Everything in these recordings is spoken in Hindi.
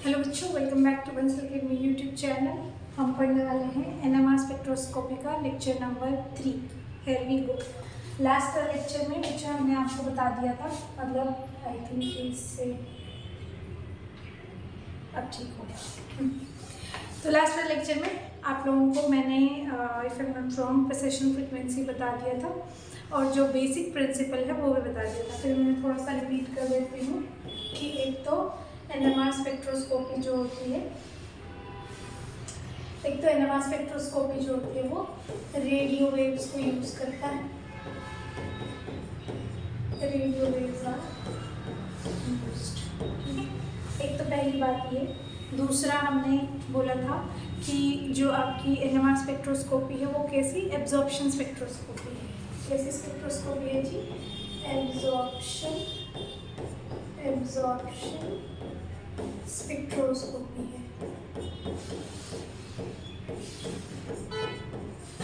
हेलो बच्चों, welcome back to Bansal Academy YouTube channel. हम पढ़ने वाले हैं एनएमआर स्पेक्ट्रोस्कोपी का lecture number 3। Here we go. Last lecture में बच्चा हमने आपको बता दिया था, मतलब आई थिंक इससे अब ठीक हो गया। तो लास्ट लेक्चर में आप लोगों को मैंने if I am not wrong precision frequency बता दिया था और जो बेसिक प्रिंसिपल है वो भी बता दिया था। फिर मैं थोड़ा सा रिपीट कर देती हूँ कि एक तो एनएमआर स्पेक्ट्रोस्कोपी जो होती है, एनएमआर स्पेक्ट्रोस्कोपी जो होती है वो रेडियो वेव्स को यूज करता है। Radio waves are used. एक तो पहली बात ये। दूसरा हमने बोला था कि जो आपकी एनएमआर स्पेक्ट्रोस्कोपी है वो कैसी एब्जॉर्प्शन स्पेक्ट्रोस्कोपी है। कैसी स्पेक्ट्रोस्कोपी है जी? एब्जॉर्प्शन स्पेक्ट्रोस्कोपी है।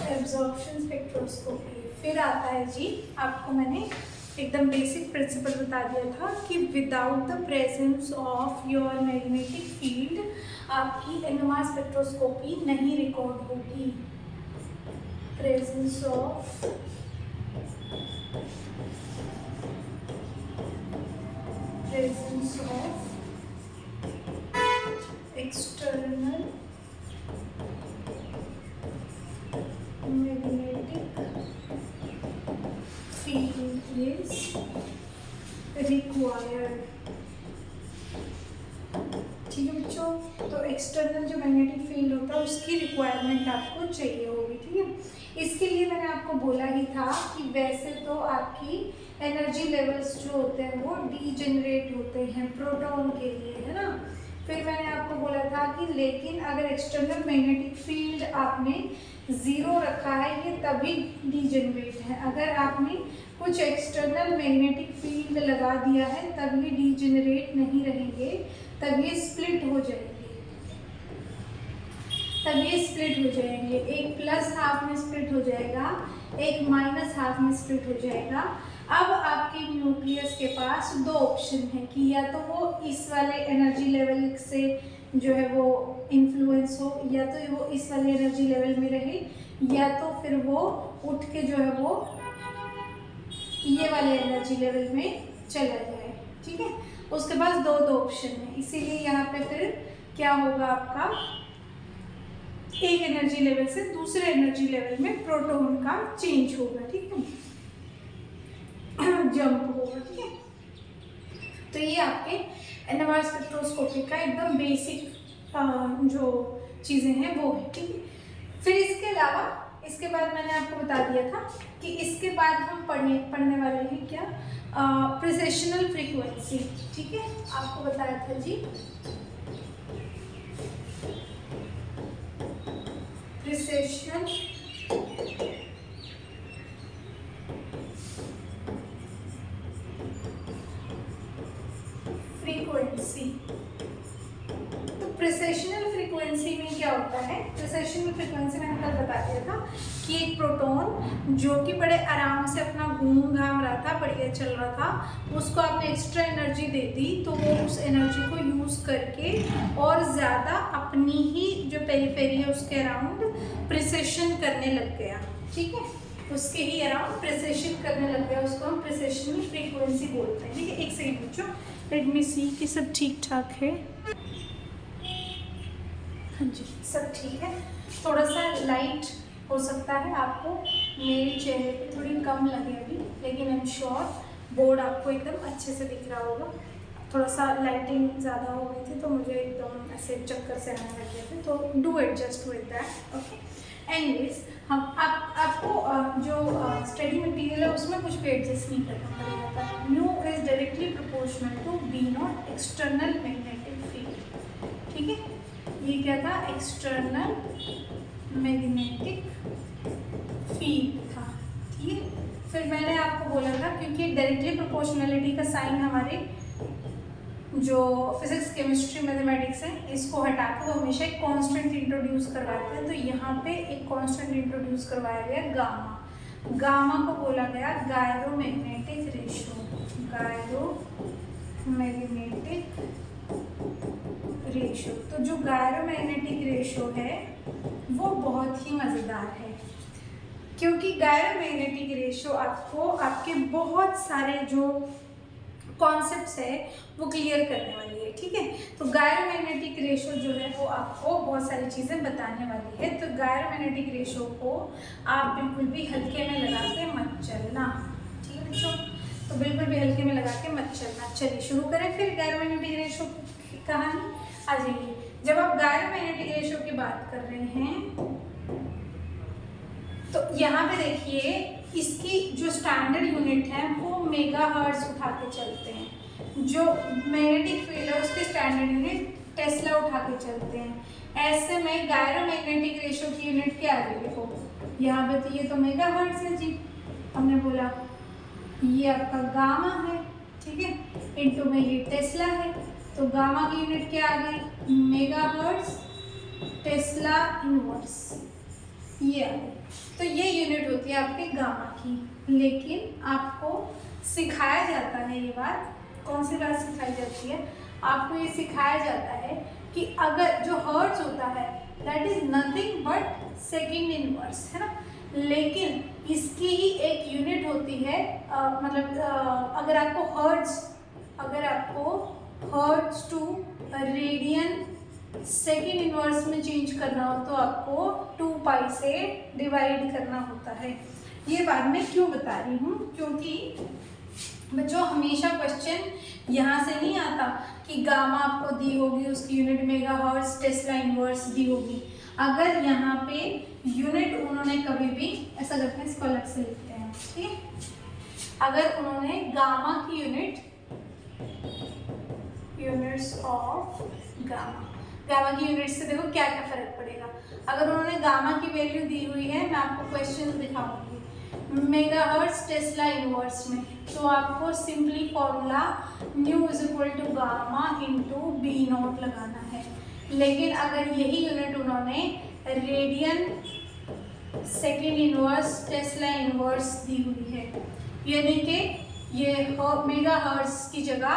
Absorption spectroscopy. फिर आता है जी, आपको मैंने एकदम बेसिक प्रिंसिपल बता दिया था कि without the presence of your magnetic field आपकी एनएमआर स्पेक्ट्रोस्कोपी नहीं रिकॉर्ड होगी। Presence of external magnetic field is required। ठीक है बच्चों, तो एक्सटर्नल जो मैग्नेटिक फील्ड होता है उसकी रिक्वायरमेंट आपको चाहिए होगी। ठीक है, इसके लिए मैंने आपको बोला ही था कि वैसे तो आपकी एनर्जी लेवल्स जो होते हैं वो डीजेनरेट होते हैं प्रोटॉन के लिए, है ना। फिर मैंने आपको बोला था कि लेकिन अगर एक्सटर्नल मैग्नेटिक फील्ड आपने ज़ीरो रखा है ये तभी डीजेनरेट है। अगर आपने कुछ एक्सटर्नल मैग्नेटिक फील्ड लगा दिया है तब ये डीजेनरेट नहीं रहेंगे, तब ये स्प्लिट हो जाएंगे। एक प्लस हाफ में स्प्लिट हो जाएगा, एक माइनस हाफ में स्प्लिट हो जाएगा। अब आपके न्यूक्लियस के पास दो ऑप्शन है कि या तो वो इस वाले एनर्जी लेवल से जो है वो इन्फ्लुएंस हो, या तो वो इस वाले एनर्जी लेवल में रहे, या तो फिर वो उठ के जो है वो ये वाले एनर्जी लेवल में चला जाए। ठीक है, उसके पास दो ऑप्शन है, इसीलिए यहाँ पे फिर क्या होगा, आपका एक एनर्जी लेवल से दूसरे एनर्जी लेवल में प्रोटॉन का चेंज होगा। ठीक है, जंप होगा। ठीक है, तो ये आपके एनएमआर स्पेक्ट्रोस्कोपी का एकदम बेसिक जो चीज़ें हैं वो है। ठीक है, फिर इसके अलावा इसके बाद मैंने आपको बता दिया था कि इसके बाद हम पढ़ने वाले हैं क्या, प्रिसेशनल फ्रीक्वेंसी। ठीक है, आपको बताया था जी प्रिसेशनल फ्रीक्वेंसी। तो प्रिसेशनल फ्रीक्वेंसी में क्या होता है? प्रिसेशनल फ्रीक्वेंसी मैंने कल बता दिया था कि एक प्रोटॉन जो कि बड़े आराम से अपना घूम घाम रहा था, बढ़िया चल रहा था, उसको आपने एक्स्ट्रा एनर्जी दे दी तो वो उस एनर्जी को यूज़ करके और ज़्यादा अपनी ही जो पेरीफेरी है उसके अराउंड प्रिसेशन करने लग गया। ठीक है, उसके ही अराउंड प्रिसेशन करने लग गया, उसको हम प्रिसेशनल फ्रीक्वेंसी बोलते हैं। ठीक है, एक सेकंड बच्चों, लेट मी सी कि सब ठीक ठाक है। हाँ जी, सब ठीक है। थोड़ा सा लाइट हो सकता है आपको मेरे चेहरे पे थोड़ी कम लगे अभी, लेकिन आई एम श्योर बोर्ड आपको एकदम अच्छे से दिख रहा होगा। थोड़ा सा लाइटिंग ज़्यादा हो गई थी तो मुझे एकदम ऐसे चक्कर से आने लगे थे, तो do adjust with that. Okay, anyways हम आपको जो स्टडी मटेरियल है उसमें कुछ भी एडजस्ट नहीं करना पड़ेगा। Mu is directly proportional to B naught external magnetic field. ठीक है, ये क्या था? एक्सटर्नल मैग्नेटिक फील्ड था। ठीक है, फिर मैंने आपको बोला था क्योंकि डायरेक्टली प्रोपोर्शनलिटी का साइन हमारे जो फिजिक्स केमिस्ट्री मैथमेटिक्स है इसको हटा के वो हमेशा एक कांस्टेंट इंट्रोड्यूस करवाते हैं, तो यहाँ पे एक कांस्टेंट इंट्रोड्यूस करवाया गया गामा। गामा को बोला गया गायरोमैग्नेटिक रेशियो। Gyromagnetic ratio. तो जो गायरोमैग्नेटिक रेशो है वो बहुत ही मज़ेदार है, क्योंकि गायरोमैग्नेटिक रेशो आपको आपके बहुत सारे जो कॉन्सेप्ट्स है वो क्लियर करने वाली है, ठीक है। तो गायरोमैग्नेटिक रेशो जो है वो आपको बहुत सारी चीज़ें बताने वाली है। तो गायरोमैग्नेटिक रेशो को आप बिल्कुल भी हल्के में लगा के मत चलना, ठीक है बच्चों। तो बिल्कुल भी हल्के में लगा के मत चलना। चलिए शुरू करें फिर गायरोमैग्नेटिक रेशो की कहानी। आ जाइए, जब आप गायरोमैग्नेटिक रेशो की बात कर रहे हैं तो यहाँ पे देखिए इसकी जो स्टैंडर्ड यूनिट है वो मेगाहर्ट्ज उठा के चलते हैं। जो मैग्नेटिक फील्ड है उसकी स्टैंडर्ड यूनिट टेस्ला उठा के चलते हैं। ऐसे में गायरोमैग्नेटिक रेशो की यूनिट क्या है देखो, यहाँ पे तो ये तो मेगाहर्ट्ज है जी, हमने बोला ये आपका गामा है, ठीक है, इनटू में ये टेस्ला है। तो गामा की यूनिट क्या आ गई, मेगाहर्ट्ज टेस्ला इनवर्स, ये आ गई। तो ये यूनिट होती है आपके गामा की। लेकिन आपको सिखाया जाता है, ये बात कौन सी बात सिखाई जाती है, आपको ये सिखाया जाता है कि अगर जो हर्ट्ज होता है that is nothing but second inverse, है ना। लेकिन इसकी ही एक यूनिट होती है, अगर आपको hertz to radian second inverse में चेंज करना हो तो आपको 2 पाई से डिवाइड करना होता है। ये बात मैं क्यों बता रही हूँ, क्योंकि बच्चों हमेशा क्वेश्चन यहाँ से नहीं आता कि गामा आपको दी होगी उसकी यूनिट मेगाहर्ट्ज टेस्ला इनवर्स दी होगी। अगर यहाँ पे यूनिट उन्होंने कभी भी ऐसा करते हैं, इसको अलग से लिखते हैं, ठीक है। अगर उन्होंने गामा की यूनिट्स ऑफ गामा की यूनिट से देखो क्या क्या फर्क पड़ेगा। अगर उन्होंने गामा की वैल्यू दी हुई है, मैं आपको क्वेश्चन दिखाऊंगी मेगाहर्ट्ज टेस्ला इनवर्स में, तो आपको simply formula nu is equal to gamma into B naught लगाना है। लेकिन अगर यही यूनिट उन्होंने radian second inverse tesla inverse दी हुई है, यानी कि ये मेगाहर्ट्ज की जगह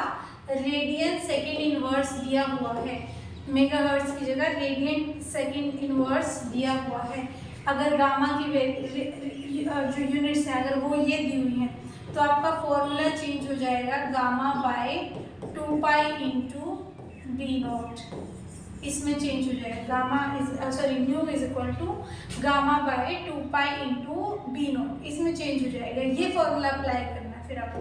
रेडियन सेकेंड इनवर्स दिया हुआ है, मेगाहर्ट्ज की जगह रेडियन सेकेंड इनवर्स दिया हुआ है। अगर गामा की जो यूनिट्स हैं अगर वो ये दी हुई हैं तो आपका फॉर्मूला चेंज हो जाएगा, gamma by 2 pi into B naught, इसमें चेंज हो जाएगा। Nu is equal to gamma by 2 pi into B naught, इसमें चेंज हो जाएगा। ये फॉर्मूला अप्लाई करना है फिर आपको।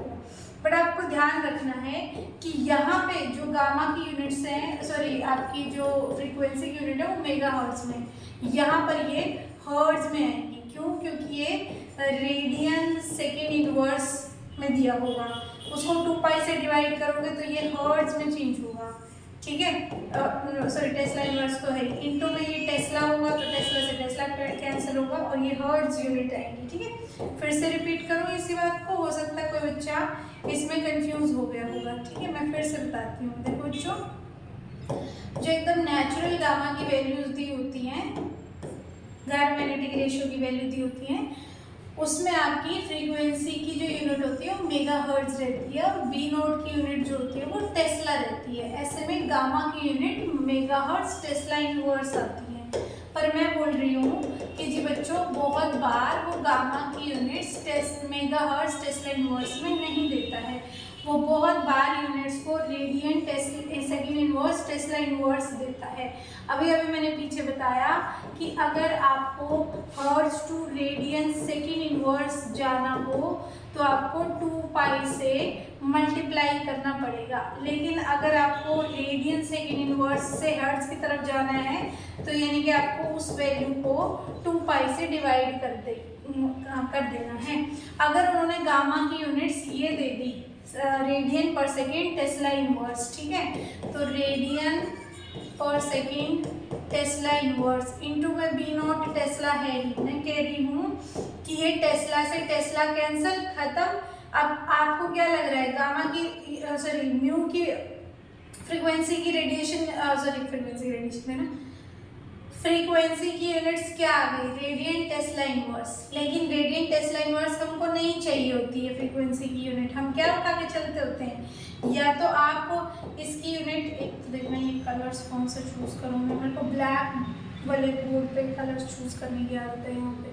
बट आपको ध्यान रखना है कि यहाँ पे जो गामा की यूनिट्स हैं, आपकी जो फ्रीक्वेंसी की यूनिट है वो मेगाहर्ट्ज में, यहाँ पर ये हर्ट्ज में आएंगी। क्यों? क्योंकि ये रेडियन सेकेंड इनवर्स में दिया होगा, उसको 2 पाई से डिवाइड करोगे तो ये हर्ट्ज में चेंज होगा, ठीक है। टेस्ला इनवर्स तो है, इनटू में ये टेस्ला होगा तो टेस्ला से टेस्ला कैंसिल होगा और ये हर्ट्ज यूनिट आएंगी, ठीक है। फिर से रिपीट करूँ इसी बात को, हो सकता है कोई बच्चा इसमें कंफ्यूज हो गया होगा, ठीक है। मैं फिर से बताती हूँ। देखो बच्चों, जो एकदम नेचुरल गामा की वैल्यूज दी होती हैं, गायरोमैग्नेटिक रेशियो की वैल्यू दी होती हैं, उसमें आपकी फ्रीक्वेंसी की जो यूनिट होती है वो मेगाहर्ट्ज रहती है और बी नोट की यूनिट जो होती है वो टेस्ला रहती है। ऐसे में गामा की यूनिट मेगाहर्ट्ज टेस्ला इनवर्स आती है। पर मैं बोल रही हूँ कि जी बच्चों बहुत बार वो गामा की यूनिट्स मेगाहर्ट्ज टेस्ला इनवर्स में नहीं देता है, वो बहुत बार यूनिट्स को radian second inverse tesla inverse देता है। अभी मैंने पीछे बताया कि अगर आपको hertz to radian second inverse जाना हो तो आपको 2 पाई से मल्टीप्लाई करना पड़ेगा। लेकिन अगर आपको रेडियन सेकेंड इनवर्स से हर्ट्ज की तरफ जाना है तो यानी कि आपको उस वैल्यू को 2 पाई से डिवाइड कर देना है। अगर उन्होंने गामा की यूनिट्स ये दे दी radian per second Tesla inverse, ठीक है, तो radian per second Tesla inverse into में बी नॉट टेस्ला है ही। मैं कह रही हूँ कि ये टेस्ला से टेस्ला कैंसिल, खत्म। अब आपको क्या लग रहा है, गामा की म्यू की फ्रीक्वेंसी की रेडिएशन है ना, फ्रीक्वेंसी की यूनिट्स क्या आ गई, रेडियन, टेस्ला, इनवर्स। लेकिन रेडियन, टेस्ला, इनवर्स हमको नहीं चाहिए होती है फ्रीक्वेंसी की यूनिट। हम क्या उठा के चलते होते हैं, या तो आप इसकी यूनिट, एक तो देखना ये कलर्स कौन सा चूज करूँगी, मेरे को ब्लैक वाले बोर्ड पे कलर्स चूज करने की आदत है यहाँ पे।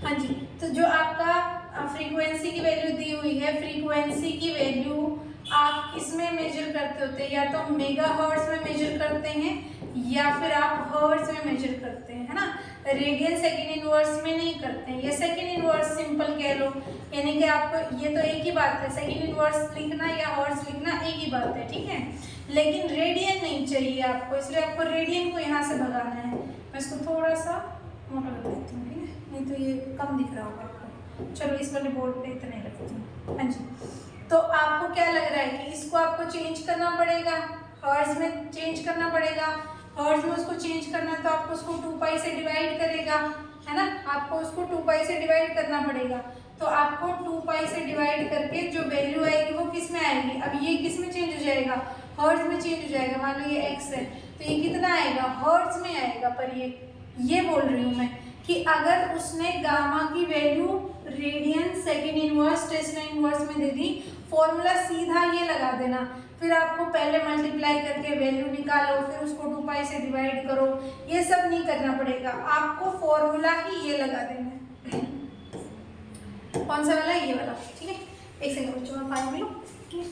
हाँ जी, तो जो आपका फ्रीक्वेंसी की वैल्यू दी हुई है, फ्रीक्वेंसी की वैल्यू आप किस में मेजर करते होते हैं, या तो मेगा हर्ट्ज में मेजर करते हैं या फिर आप हर्ट्ज में मेजर करते हैं, है ना। रेडियन सेकेंड इनवर्स में नहीं करते हैं, ये सेकेंड इनवर्स सिंपल कह लो, यानी कि आपको ये तो एक ही बात है, सेकेंड इनवर्स लिखना या हर्ट्ज लिखना एक ही बात है, ठीक है। लेकिन रेडियन नहीं चाहिए आपको, इसलिए आपको रेडियन को यहाँ से भगाना है। मैं इसको थोड़ा सा मोटा कर देती हूँ, ठीक है, नहीं तो ये कम दिख रहा होगा आपको। चलो इस वाले बोर्ड पे इतना ही रखती हूँ। हाँ जी, तो आपको क्या लग रहा है कि इसको आपको चेंज करना पड़ेगा, हर्ट्ज में चेंज करना पड़ेगा। हर्ट्ज में उसको चेंज करना तो आपको उसको 2 पाई से डिवाइड करेगा, है ना, आपको उसको 2 पाई से डिवाइड करना पड़ेगा। तो आपको 2 पाई से डिवाइड करके जो वैल्यू आएगी वो किस में आएगी, अब ये किस में चेंज हो जाएगा, हर्ट्ज में चेंज हो जाएगा। मान लो ये x है तो ये कितना आएगा, हर्ट्ज में आएगा। पर ये बोल रही हूँ मैं कि अगर उसने गामा की value radian, second inverse, tesla inverse में दे दी, फॉर्मूला सीधा ये लगा देना, फिर आपको पहले मल्टीप्लाई करके वैल्यू निकालो, फिर उसको 2 पाई से डिवाइड करो, ये सब नहीं करना पड़ेगा, आपको फॉर्मूला ही ये लगा देना है। कौन सा वाला, ये वाला, ठीक है। एक सेकंड बच्चों में पानी लो, ठीक है।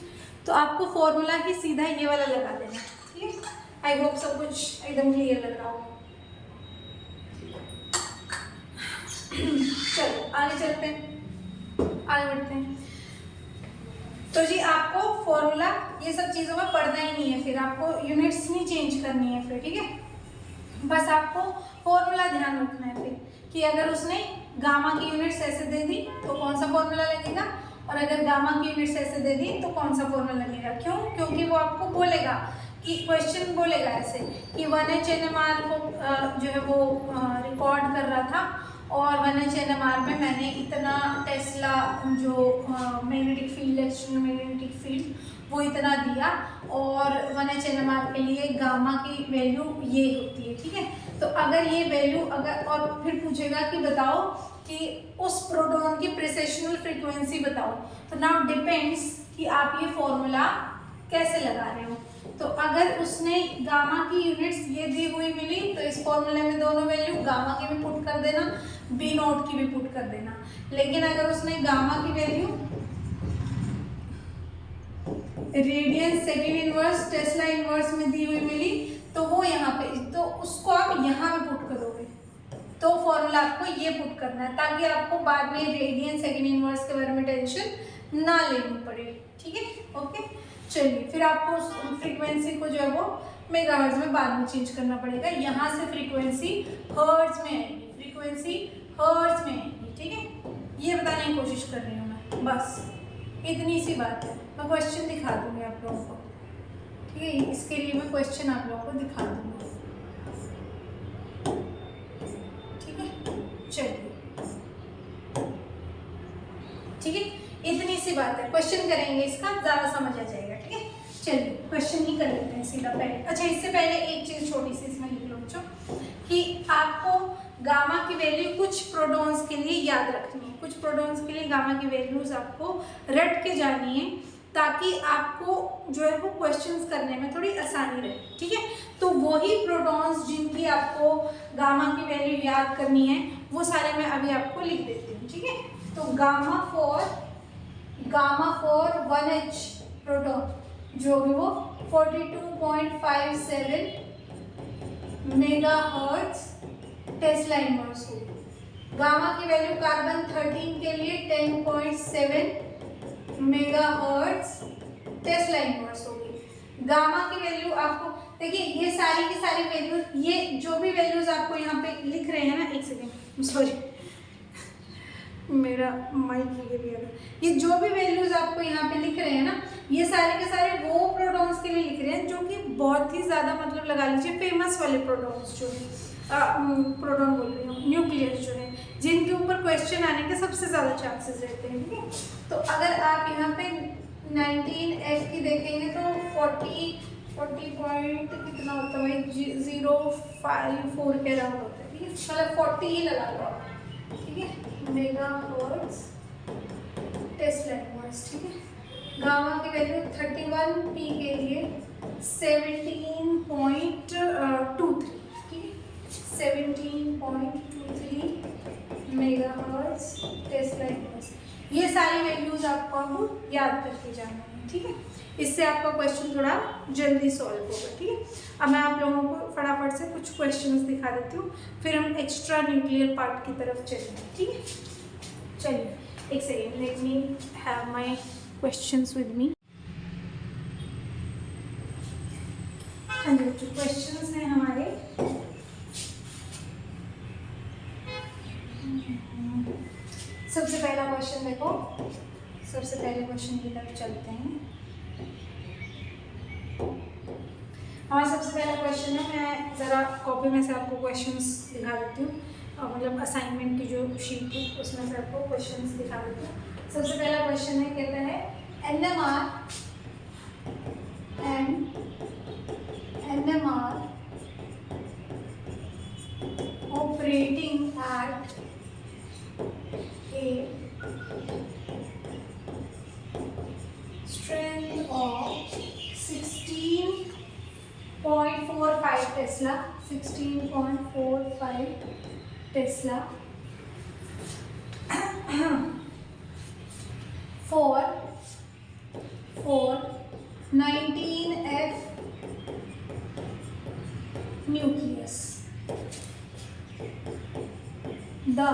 तो आपको फॉर्मूला ही सीधा ये वाला लगा देना, ठीक है। आई होप सब कुछ एकदम क्लियर लग रहा हो। चलो आगे चलते हैं, आगे बढ़ते हैं। तो जी आपको फॉर्मूला ये सब चीज़ों में पढ़ना ही नहीं है, फिर आपको यूनिट्स नहीं चेंज करनी है फिर, ठीक है। बस आपको फॉर्मूला ध्यान रखना है फिर कि अगर उसने गामा की यूनिट्स ऐसे दे दी तो कौन सा फॉर्मूला लगेगा, और अगर गामा की यूनिट्स ऐसे दे दी तो कौन सा फॉर्मूला लगेगा। क्यों, क्योंकि वो आपको बोलेगा कि क्वेश्चन बोलेगा ऐसे कि 1H NMR को जो है वो रिकॉर्ड कर रहा था, और 1H NMR में मैंने इतना टेस्ला जो मैग्नेटिक फील्ड, इलेक्ट्रोमैग्नेटिक फील्ड वो इतना दिया, और 1H NMR के लिए गामा की वैल्यू ये होती है, ठीक है। तो अगर ये वैल्यू अगर, और फिर पूछेगा कि बताओ कि उस प्रोटॉन की प्रेसेशनल फ्रीक्वेंसी बताओ, तो नाउ डिपेंड्स कि आप ये फॉर्मूला कैसे लगा रहे हो। तो अगर उसने गामा की यूनिट्स ये दी हुई मिली तो इस फॉर्मूले में दोनों वैल्यू गामा की भी पुट कर देना, बी नॉट की भी पुट कर देना। लेकिन अगर उसने गामा की value radian, second inverse, tesla inverse में दी हुई मिली तो वो यहाँ पे, तो उसको आप यहाँ पे पुट करोगे, तो फॉर्मूला आपको ये पुट करना है ताकि आपको बाद में रेडियन, सेकेंड इनवर्स के बारे में टेंशन ना लेनी पड़े, ठीक है। ओके, चलिए फिर आपको उस फ्रीक्वेंसी को जो है वो मेगाहर्ट्ज में बाद में चेंज करना पड़ेगा। यहाँ से फ्रीक्वेंसी हर्ट्ज में आएगी, फ्रीक्वेंसी हर्ट्ज में आएगी, ठीक है। ये बताने की कोशिश कर रही हूँ मैं, बस इतनी सी बात है। मैं क्वेश्चन दिखा दूंगी आप लोगों को, ठीक है, इसके लिए मैं क्वेश्चन आप लोगों को दिखा दूंगी, ठीक है। चलिए ठीक है, इतनी सी बात है, क्वेश्चन करेंगे इसका, ज़्यादा समझ आ जाएगा, ठीक है। चलिए क्वेश्चन ही कर लेते हैं सीधा पहले। अच्छा, इससे पहले एक चीज़ छोटी सी इसमें लिख लो बच्चों कि आपको गामा की वैल्यू कुछ प्रोटॉन्स के लिए याद रखनी है, कुछ प्रोटॉन्स के लिए गामा की वैल्यूज आपको रट के जानी है ताकि आपको जो है वो क्वेश्चंस करने में थोड़ी आसानी रहे, ठीक है। तो वही प्रोटॉन्स जिनकी आपको गामा की वैल्यू याद करनी है वो सारे मैं अभी आपको लिख देती हूँ, ठीक है। तो गामा फॉर 1H प्रोटॉन जो भी वो 42.57 मेगाहर्ट्ज टेस्ला इनवर्स होगी। गामा की वैल्यू कार्बन 13 के लिए 10.7 मेगाहर्ट्ज टेस्ला इनवर्स होगी। गामा की वैल्यू आपको देखिए, ये सारी की सारी वैल्यूज, ये जो भी वैल्यूज आपको यहाँ पे लिख रहे हैं ना, एक सेकेंड सॉरी मेरा माइक गिर गया। ये जो भी वैल्यूज आपको यहाँ पे लिख रहे हैं ना, ये सारे के सारे वो प्रोटॉन्स के लिए लिख रहे हैं जो कि बहुत ही ज़्यादा, मतलब लगा लीजिए फेमस वाले प्रोटॉन्स जो है, प्रोटॉन बोल रही हूँ, न्यूक्लियस जो है, जिनके ऊपर क्वेश्चन आने के सबसे ज़्यादा चांसेस रहते हैं, ठीक है। तो अगर आप यहाँ पे 19F की देखेंगे तो 40 पॉइंट कितना होता है भाई, 054 के अराउंड होता है, ठीक है, मतलब 40 ही लगा लो आप, ठीक है, मेगा हर्ट्ज टेस्ला इनवर्स, ठीक है। गामा की वैल्यू 31 पी के लिए 17.23, ठीक है, 17.23 मेगा हर्ट्ज टेस्ला इनवर्स। ये सारी वैल्यूज आपको अब याद करके जाना है, ठीक है, इससे आपका क्वेश्चन थोड़ा जल्दी सॉल्व होगा, ठीक है। अब मैं आप लोगों को फटाफट से कुछ क्वेश्चंस दिखा देती हूँ, फिर हम एक्स्ट्रा न्यूक्लियर पार्ट की तरफ चलेंगे, ठीक है। चलिए एक second, let me have my questions with me. हाँ जी, जो क्वेश्चंस हैं हमारे, सबसे पहला क्वेश्चन देखो, सबसे पहले क्वेश्चन की तरफ चलते हैं। हमारा सबसे पहला क्वेश्चन है, मैं ज़रा कॉपी में से आपको क्वेश्चंस दिखा देती हूँ, मतलब असाइनमेंट की जो शीट थी उसमें से आपको क्वेश्चंस दिखा देती हूँ। सबसे पहला क्वेश्चन है, कहता है NMR operating eight a strength of 16.45 Tesla, 16.45 Tesla for 19F nucleus. The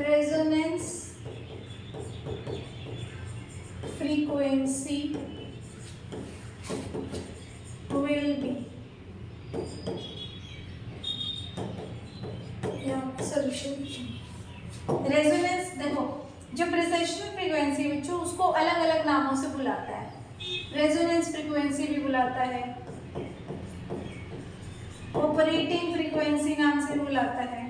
resonance frequency will be, solution. Resonance देखो, जो प्रेसेशनल फ्रीक्वेंसी बच्चों उसको अलग अलग नामों से बुलाता है, रेजोनेंस फ्रीक्वेंसी भी बुलाता है, ऑपरेटिंग फ्रीक्वेंसी नाम से बुलाता है,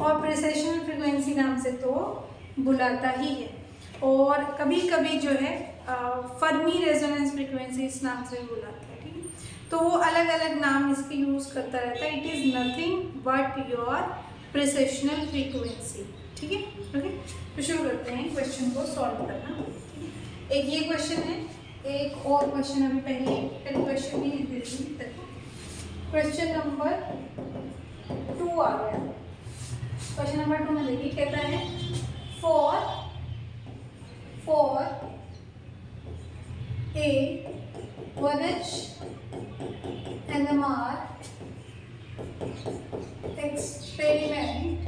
और प्रेसेशनल फ्रीक्वेंसी नाम से तो बुलाता ही है, और कभी कभी जो है फर्मी रेजोनेंस फ्रीक्वेंसी इस नाम से भी बुलाता है, ठीक है। तो वो अलग अलग नाम इसके यूज़ करता रहता है। It is nothing but your precessional frequency, ठीक है, ओके। तो शुरू करते हैं क्वेश्चन को सॉल्व करना, ठीक है। एक ये क्वेश्चन है, एक और क्वेश्चन अभी पहले क्वेश्चन ही दे दी, देखो क्वेश्चन नंबर 2 आ गया। क्वेश्चन नंबर 2 में देखिए, कहता है for a 1H NMR experiment,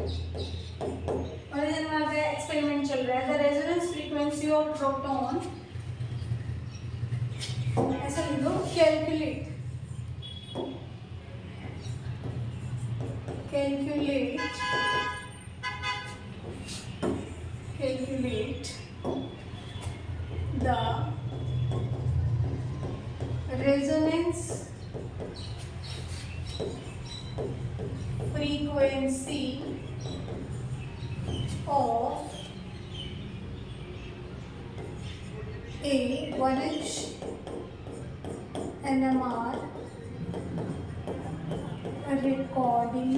और NMR का एक्सपेरिमेंट चल रहा है, the resonance frequency of proton, ऐसा लिख दो, calculate the resonance frequency of a 1H NMR recording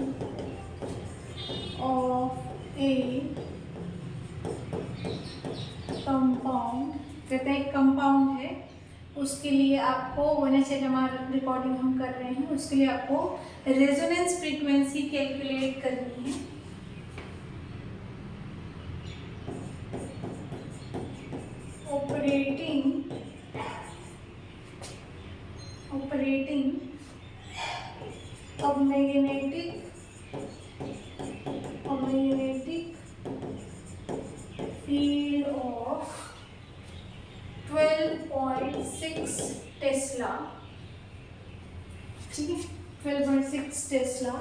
of a compound, कहते हैं कंपाउंड है, उसके लिए आपको 1H NMR रिकॉर्डिंग हम कर रहे हैं, उसके लिए आपको रेजोनेंस फ्रीक्वेंसी कैलकुलेट करनी है। ऑपरेटिंग अब मैग्नेटिक फील्ड ऑफ 12.6 टेस्ला, ठीक है, 12.6 टेस्ला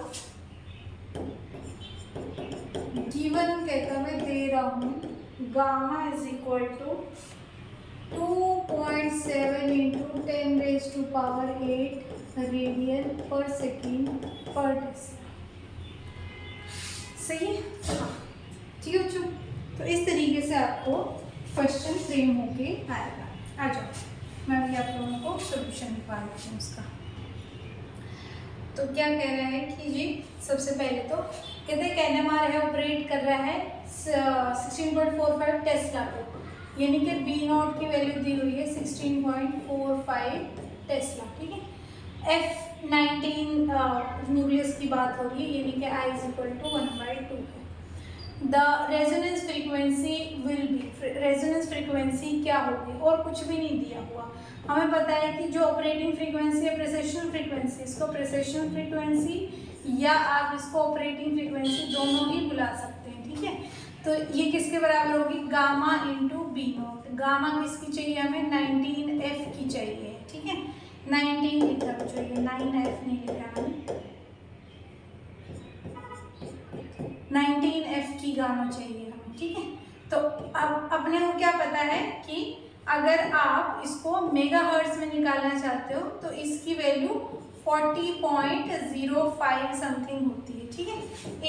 गिवन, कहता मैं दे रहा हूँ, गामा इज इक्वल टू 2.7 इंटू 10⁸ radian per second per tesla, सही है, हाँ ठीक है बच्चों। तो इस तरीके से आपको क्वेश्चन फ्रेम होके आएगा। आ जाओ, मैं अभी आप लोगों को सोल्यूशन निकालती हूँ उसका। तो क्या कह रहा है कि जी सबसे पहले तो कहते हैं कैनेमार है ऑपरेट कर रहा है 16.45 टेस्ला को, यानी कि बी नॉट की वैल्यू दी हुई है 16.45 टेस्ला, ठीक है। F19 न्यूक्लियस की बात हो रही है, यानी कि I = 1/2 है। The resonance frequency will be, resonance frequency क्या होगी, और कुछ भी नहीं दिया हुआ। हमें पता है कि जो ऑपरेटिंग फ्रीक्वेंसी है प्रेसेशनल फ्रीक्वेंसी, इसको प्रेसेशनल फ्रीक्वेंसी या आप इसको ऑपरेटिंग फ्रीक्वेंसी दोनों ही बुला सकते हैं, ठीक है। तो ये किसके बराबर होगी, गामा इंटू बी नॉट। गामा किसकी चाहिए हमें, 19F की चाहिए, ठीक है। 19 लिखा चाहिए, 9F नहीं लिखा हमें, 19F की गामा चाहिए हमें, ठीक है। तो अब अपने को क्या पता है कि अगर आप इसको मेगाहर्ट्ज में निकालना चाहते हो तो इसकी वैल्यू 40.05 समथिंग होती है, ठीक है।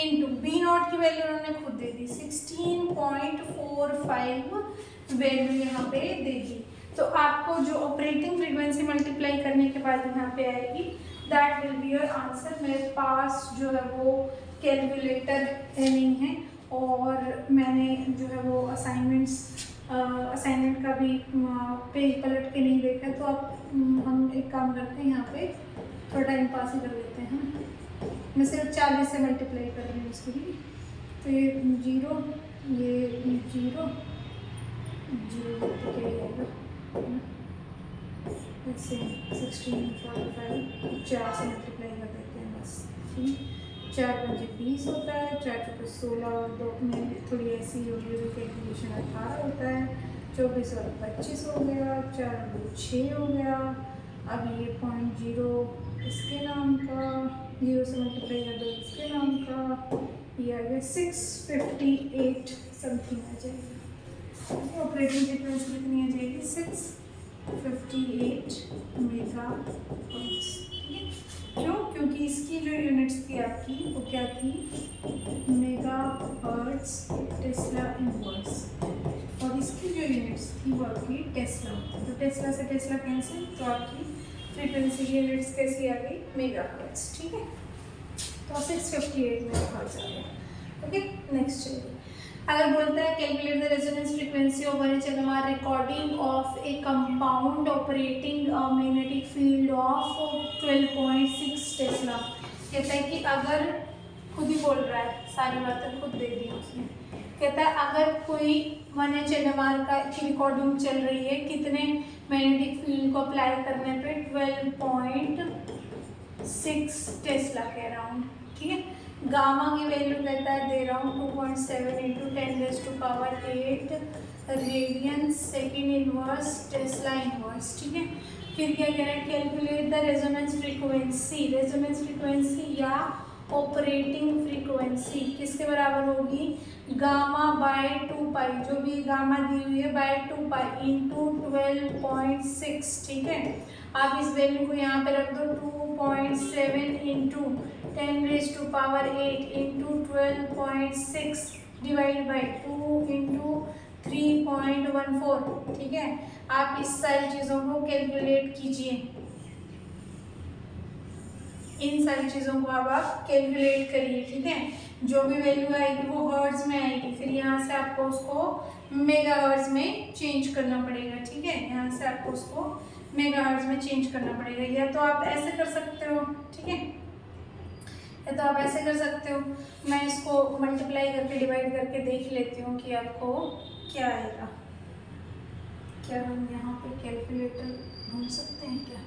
इनटू बी नॉट की वैल्यू उन्होंने खुद दे दी 16.45 वैल्यू यहाँ पे दे दी। तो आपको जो ऑपरेटिंग फ्रीक्वेंसी मल्टीप्लाई करने के बाद यहाँ पे आएगी, that will be your answer. मेरे पास जो है वो कैलकुलेटर नहीं है और मैंने जो है वो असाइनमेंट का भी पेज पलट के नहीं देखा, तो अब हम एक काम करते हैं, यहाँ पे थोड़ा टाइम पास ही कर लेते हैं। मैं सिर्फ 40 से मल्टीप्लाई कर रही हूँ इसके लिए, तो ये 0 ये 0 ऐसे 16.45 4 से मल्टीप्लाई कर देते हैं बस, ठीक। 4 × 20 होता है, 4 × 16 और 2 में थोड़ी ऐसी होगी कैलकुलेशन 18 होता है, 24 और 25 हो गया, 4 और 2 6 हो गया। अब ये 0.0 इसके नाम का, 0 से मल्टीप्लाई कर दो इसके नाम का, ये आ गया 658 समथिंग आ जाएगी। ऑपरेटिंग फ्रीक्वेंसी कितनी आ जाएगी, 658 मेगाहर्ट्ज, ठीक है। क्यों, क्योंकि इसकी जो यूनिट्स थी आपकी वो क्या थी, मेगाहर्ट्ज टेस्ला इनवर्स, और इसकी जो यूनिट्स थी वो आपकी टेस्ला। तो टेस्ला से टेस्ला कैंसिल, तो आपकी फ्रीक्वेंसी की यूनिट्स कैसी आ गई, मेगाहर्ट्ज, ठीक है। तो 658 मेगाहर्ट्ज आ गया, ओके। नेक्स्ट चलिए, अगर बोलता है calculate the resonance frequency of NMR recording of A compound operating magnetic field of 12.6 Tesla. कहता है कि अगर, खुद ही बोल रहा है, सारी बातें खुद दे दी उसने। कहता है अगर कोई 1H NMR का की रिकॉर्डिंग चल रही है, कितने मैग्नेटिक फील्ड को अप्लाई करने पे, 12.6 टेस्ला के अराउंड, ठीक है। गामा की वैल्यू कहता है दे रहा हूँ 2.7 × 10⁸ radian second inverse tesla inverse, ठीक है। फिर क्या कह रहा है, calculate the resonance frequency, resonance frequency या ऑपरेटिंग फ्रीक्वेंसी किसके बराबर होगी, गामा बाय 2π, जो भी गामा दी हुई है बाय 2π इंटू 12.6, ठीक है। आप इस वैल्यू को यहाँ पे रख दो, 2.7 इंटू 10⁸ इंटू 12.6 डिवाइड बाई 2 इंटू 3.14, ठीक है। आप इस सारी चीज़ों को कैलकुलेट कीजिए, इन सारी चीज़ों को अब आप कैलकुलेट करिए, ठीक है। जो भी वैल्यू आएगी वो हर्ट्ज में आएगी, फिर यहाँ से आपको उसको मेगाहर्ट्ज में चेंज करना पड़ेगा, ठीक है। यहाँ से आपको उसको मेगाहर्ट्ज में चेंज करना पड़ेगा, या तो आप ऐसे कर सकते हो, ठीक है, या तो आप ऐसे कर सकते हो। मैं इसको मल्टीप्लाई करके डिवाइड करके देख लेती हूँ कि आपको क्या आएगा। क्या हम यहाँ पे कैलकुलेटर ढूंढ सकते हैं क्या,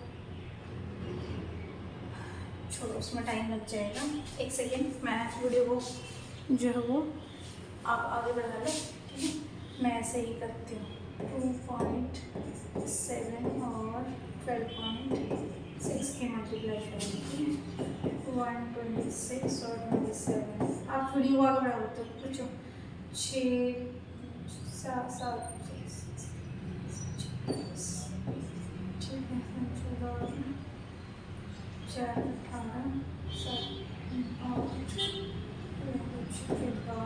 छोड़ो उसमें टाइम लग जाएगा, एक सेकेंड, मैं वीडियो को जो है वो आप आगे बढ़ा लो, ठीक है। मैं ऐसे ही करती हूँ, 2.7 और 12.6 के मल्टीप्लाई करेंगे, 126 और 27। आप वीडियो आगे बढ़ाओ तो पूछो, 6 7 ठीक है, 4 18 7 और 12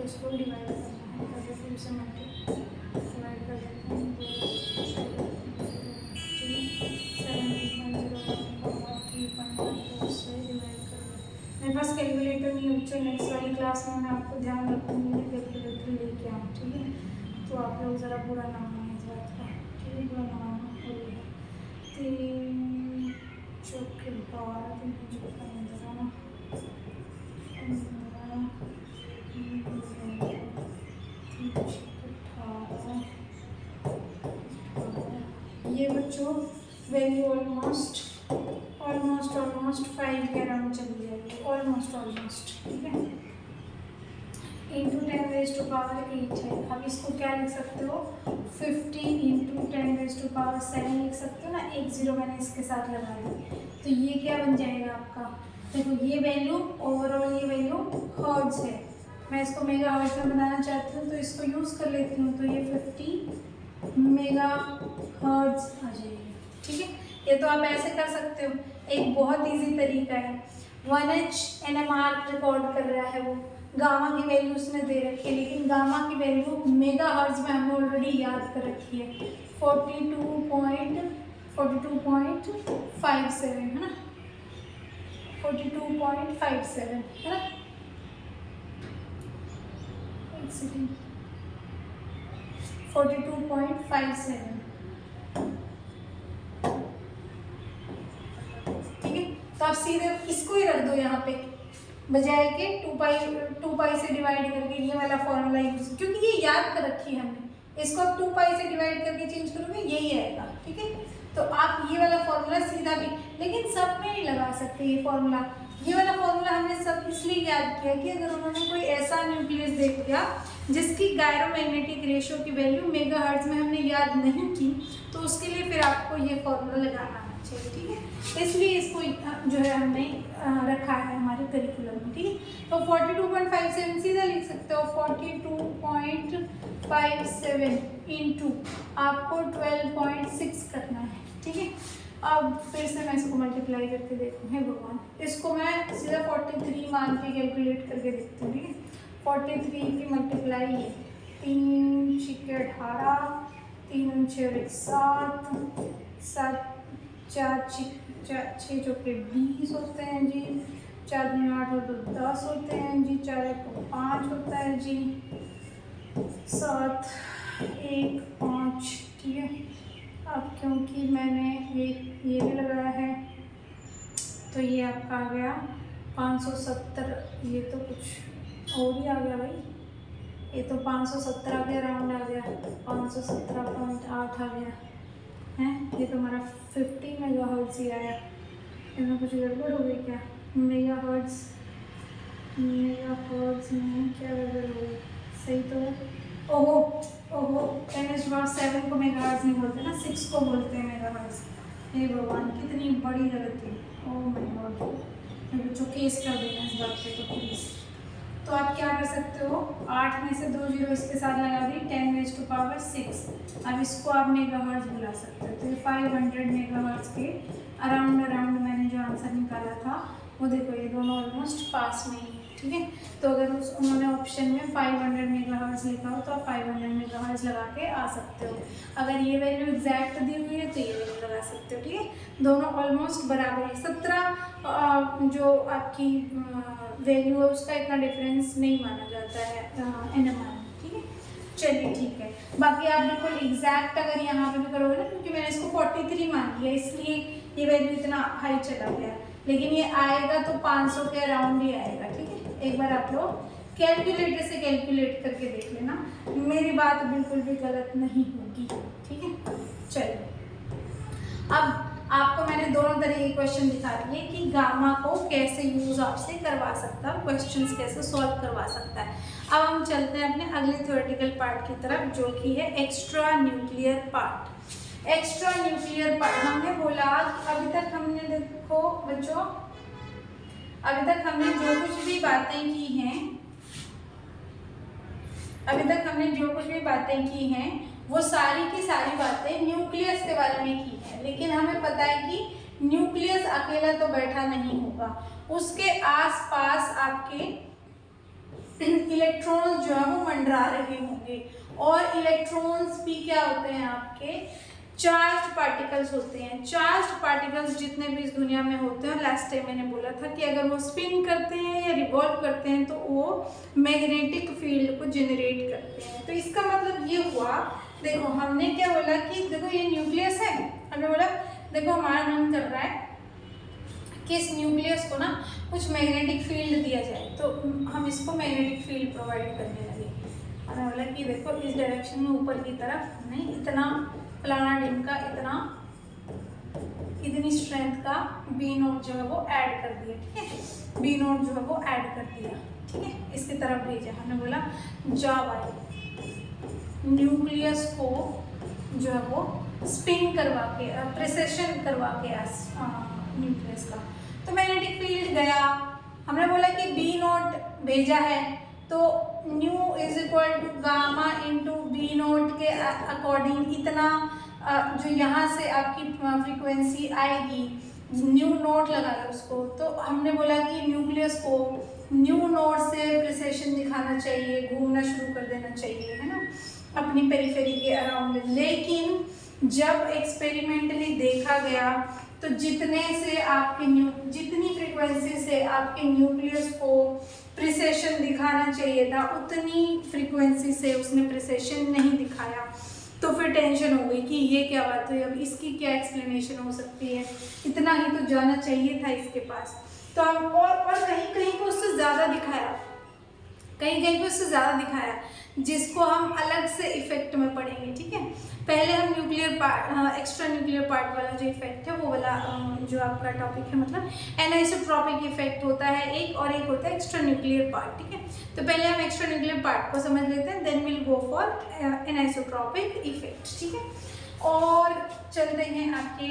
इसको डिवाइड करना है, कर देते हैं इसे डिवाइड कर देते हैं 7.1 से डिवाइड कर दें। मेरे पास कैलकुलेटर नहीं है बच्चों, नेक्स्ट वाली क्लास में मैं आपको ध्यान रखूँगी कैलकुलेटर लेके आऊँ, ठीक है। तो आप लोग ज़रा बुरा ना माने इस बात का, ठीक है, बुरा ना मानो। 3 चौके 12, 3 चौके 15, ये बच्चों वैल्यू ऑलमोस्ट 5 के अराउंड चली जाएगी, ऑलमोस्ट, ठीक है। इंटू 10 रेज़ टू पावर 8 है। अब इसको क्या लिख सकते हो, 50 इंटू 10 रेज़ टू पावर 7 लिख सकते हो ना, 1 0 मैंने इसके साथ लगा दी। तो ये क्या बन जाएगा आपका, देखो ये वैल्यू ओवरऑल, ये वैल्यू हर्ट्ज है, मैं इसको मेगा हर्ट्ज में बनाना चाहती हूँ तो इसको यूज़ कर लेती हूँ, तो ये 50 मेगा हर्ट्ज आ जाएगी, ठीक है। ये तो आप ऐसे कर सकते हो, एक बहुत इजी तरीका है। 1H NMR रिकॉर्ड कर रहा है, वो गामा की वैल्यू उसने दे रखी है, लेकिन गामा की वैल्यू मेगा हर्ट्ज में हमने ऑलरेडी याद कर रखी है, 42.57 है ना, 42.57 है ना, एक सेकेंड, 42.57, ठीक है। तो आप सीधे इसको ही रख दो यहाँ पे, बजाय के 2 पाई से डिवाइड करके ये वाला फॉर्मूला यूज, क्योंकि ये याद कर रखी है हमने, इसको आप 2 पाई से डिवाइड करके चेंज करोगे यही आएगा, ठीक है। तो आप ये वाला फॉर्मूला सीधा भी, लेकिन सब में नहीं लगा सकते ये फॉर्मूला। ये वाला फॉर्मूला हमने सब इसलिए याद किया कि अगर उन्होंने कोई ऐसा न्यूक्लियस देख दिया जिसकी गायरोमैग्नेटिक रेशियो की वैल्यू मेगाहर्ट्ज में हमने याद नहीं की, तो उसके लिए फिर आपको ये फॉर्मूला लगाना आना चाहिए, ठीक है। इसलिए इसको जो है हमने रखा है हमारे करिकुलम में, ठीक है। तो 42.57 सीधा लिख सकते हो, 42.57 इंटू आपको 12.6 करना है, ठीक है। अब फिर से मैं इसको मल्टीप्लाई करके देखूँ, हे भगवान, इसको मैं सीधा 43 मान के कैलकुलेट करके देखती हूँ, ठीक है। 43 की मल्टीप्लाई है, 3 छिके 18, 3 6 7, 7 4 6 चौके 20 होते हैं जी, 4 दूनी 8 और 2 10 होते हैं जी, 4 1 5 होता है जी, 7 1 5, ठीक है। अब क्योंकि मैंने ये भी लगाया है तो ये आपका आ गया 570, ये तो कुछ और ही आ गया भाई, ये तो 517 के अराउंड आ गया, 517.8 आ गया है, ये तो हमारा 50 मेगाहर्ट्ज़ ही आया। इसमें कुछ गड़बड़ हो गई क्या, मेगाहर्ट्ज़ में क्या गड़बड़ हो गई, सही तो है। ओहो 10⁻7 को मेगाहर्ट्ज़ नहीं बोलते ना, 6 को बोलते हैं मेगाहर्ट्ज़। हे भगवान, कितनी बड़ी गलती, ओह माय गॉड, मैं बच्चों केस कर देना इस बात पे तो प्लीज़। तो आप क्या कर सकते हो, 8 में से 2 जीरो इसके साथ लगा दी, 10⁻6। अब इसको आप मेगाहर्ट्ज़ बुला सकते हो, तो 500 मेगाहर्ट्ज़ के अराउंड मैंने जो आंसर निकाला था वो देखो, ये दोनों ऑलमोस्ट पास में ही, ठीक है। तो अगर उन्होंने ऑप्शन में 500 मेगाहर्ट्ज़ लिखा हो तो आप 500 मेगाहर्ट्ज़ लगा के आ सकते हो। अगर ये वैल्यू एग्जैक्ट दी हुई है तो ये वैल्यू लगा सकते हो, ठीक है। दोनों ऑलमोस्ट बराबर है, 17 जो आपकी वैल्यू है उसका इतना डिफरेंस नहीं माना जाता है NMR, ठीक है। चलिए ठीक है, बाकी आप बिल्कुल एग्जैक्ट अगर यहाँ पे भी करोगे ना, क्योंकि मैंने इसको 43 मान लिया इसलिए ये वैल्यू इतना हाई चला गया, लेकिन ये आएगा तो 500 के अराउंड ही आएगा, ठीक है। एक बार आप लोग कैलकुलेटर से कैलकुलेट करके देख लेना, मेरी बात बिल्कुल भी गलत नहीं होगी, ठीक है। चलिए, अब आपको मैंने दोनों तरह के क्वेश्चन दिखा दिए कि गामा को कैसे यूज आपसे करवा सकता है, क्वेश्चंस कैसे सॉल्व करवा सकता है। अब हम चलते हैं अपने अगले थ्योरेटिकल पार्ट की तरफ, जो कि है extra nuclear part. Extra nuclear part हमने बोला, अभी तक हमने देखो बच्चों, अभी तक हमने जो कुछ भी बातें की हैं, वो सारी की सारी बातें न्यूक्लियस के बारे में की है। लेकिन हमें पता है कि न्यूक्लियस अकेला तो बैठा नहीं होगा, उसके आसपास आपके इलेक्ट्रॉन्स जो है वो मंडरा रहे होंगे। और इलेक्ट्रॉन्स भी क्या होते हैं, आपके चार्ज पार्टिकल्स होते हैं। चार्ज पार्टिकल्स जितने भी इस दुनिया में होते हैं, लास्ट टाइम मैंने बोला था कि अगर वो स्पिन करते हैं या रिवॉल्व करते हैं तो वो मैग्नेटिक फील्ड को जनरेट करते हैं। तो इसका मतलब ये हुआ, देखो हमने क्या बोला कि देखो ये न्यूक्लियस है, हमने बोला देखो हमारा मन कर रहा है कि इस न्यूक्लियस को ना कुछ मैग्नेटिक फील्ड दिया जाए, तो हम इसको मैग्नेटिक फील्ड प्रोवाइड करने लगे। हमने बोला कि देखो इस डायरेक्शन में ऊपर की तरफ हमने इतना फलाना डिम का इतनी स्ट्रेंथ का बी नोट जो है वो ऐड कर दिया, ठीक है, बी नोट जो है वो ऐड कर दिया, ठीक है, इसकी तरफ भेजा। हमने बोला जा भाई न्यूक्लियस को जो है वो स्पिन करवा के प्रेसेशन करवा के न्यूक्लियस का, तो मैग्नेटिक फील्ड गया। हमने बोला कि बी नोट भेजा है तो nu is equal to gamma into B naught के अकॉर्डिंग इतना जो यहाँ से आपकी फ्रीक्वेंसी आएगी, न्यू नोट लगा लो उसको। तो हमने बोला कि न्यूक्लियस को न्यू नोट से प्रेसेशन दिखाना चाहिए, घूमना शुरू कर देना चाहिए, है ना, अपनी पेरिफेरी के अराउंड। लेकिन जब एक्सपेरिमेंटली देखा गया तो जितनी फ्रीक्वेंसी से आपके न्यूक्लियस को प्रिसेशन दिखाना चाहिए था उतनी फ्रीक्वेंसी से उसने प्रिसेशन नहीं दिखाया। तो फिर टेंशन हो गई कि ये क्या बात हुई, अब इसकी क्या एक्सप्लेनेशन हो सकती है, इतना ही तो जाना चाहिए था इसके पास। तो हम और कहीं कहीं पे उससे ज़्यादा दिखाया, कहीं कहीं पे उससे ज़्यादा दिखाया, जिसको हम अलग से इफेक्ट में पढ़ेंगे, ठीक है। पहले हम nuclear part, extra nuclear part वाला जो इफेक्ट है वो वाला जो आपका टॉपिक है, मतलब एनाइसोट्रॉपिक इफेक्ट होता है एक, और एक होता है एक्स्ट्रा न्यूक्लियर पार्ट, ठीक है। तो पहले हम एक्स्ट्रा न्यूक्लियर पार्ट को समझ लेते हैं, then will go for anisotropic effect, ठीक है। और चलते हैं आपके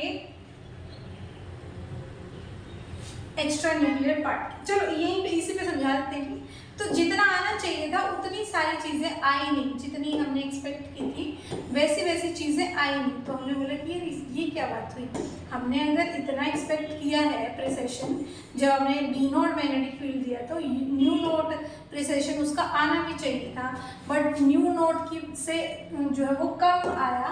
एक्स्ट्रा न्यूक्लियर पार्ट, चलो यहीं पे इसी पे समझा देते हैं। तो जितना आना चाहिए था उतनी सारी चीज़ें आई नहीं, जितनी हमने एक्सपेक्ट की थी वैसी वैसी चीज़ें आई नहीं। तो हमने बोला कि ये क्या बात हुई, हमने अगर इतना एक्सपेक्ट किया है प्रिसेशन, जब हमने बी नोट मैग्नेटिक फील्ड दिया तो न्यू नोट प्रिसेशन उसका आना भी चाहिए था, बट न्यू नोट की से जो है वो कम आया,